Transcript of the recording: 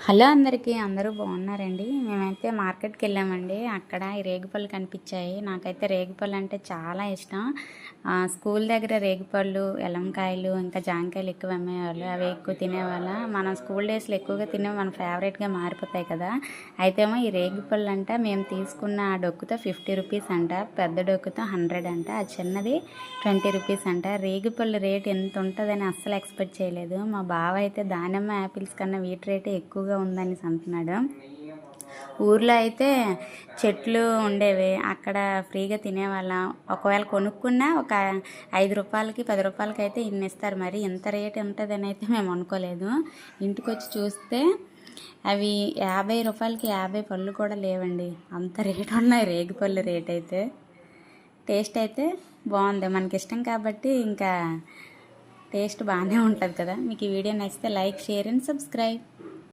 Hello అందరికీ, అందరూ బాగున్నారండి. మేమైతే మార్కెట్కి వెళ్ళామండి. అక్కడ ఈ రేగిపళ్ళు కనిపించాయి. నాకైతే రేగిపళ్ళు అంటే చాలా ఇష్టం. స్కూల్ దగ్గర రేగిపళ్ళు, ఎలంకాయలు, ఇంకా జాంకాయలు ఎక్కువ అమ్మేవాళ్ళు. అవి ఎక్కువ తినేవాళ్ళ. మనం స్కూల్ డేస్లో ఎక్కువగా తినేవి మన ఫేవరెట్గా మారిపోతాయి కదా. అయితేమో ఈ రేగిపళ్ళు అంట మేము తీసుకున్న డొక్కుతో 50 రూపీస్ అంట, పెద్ద డొక్కుతో 100 అంట, ఆ చిన్నది 20 రూపీస్ అంట. రేగిపళ్ళు రేట్ ఎంత ఉంటుందని అస్సలు ఎక్స్పెక్ట్ చేయలేదు. మా బావ అయితే దానిమ్మ యాపిల్స్ కన్నా వీటి రేటే ఎక్కువగా ఉందని అంటున్నాడు. ఊర్లో అయితే చెట్లు ఉండేవి, అక్కడ ఫ్రీగా తినేవాళ్ళం. ఒకవేళ కొనుక్కున్నా ఒక 5 రూపాయలకి 10 రూపాయలకి అయితే ఇన్ని ఇస్తారు. మరి ఇంత రేటు ఉంటుందని అయితే మేము అనుకోలేదు. ఇంటికి వచ్చి చూస్తే అవి 50 రూపాయలకి 50 పళ్ళు కూడా లేవండి. అంత రేటు ఉన్నాయి రేగిపళ్ళు రేట్ అయితే. టేస్ట్ అయితే బాగుంది, మనకి ఇష్టం కాబట్టి ఇంకా టేస్ట్ బాగానే ఉంటుంది కదా. మీకు ఈ వీడియో నచ్చితే లైక్, షేర్ అండ్ సబ్స్క్రైబ్.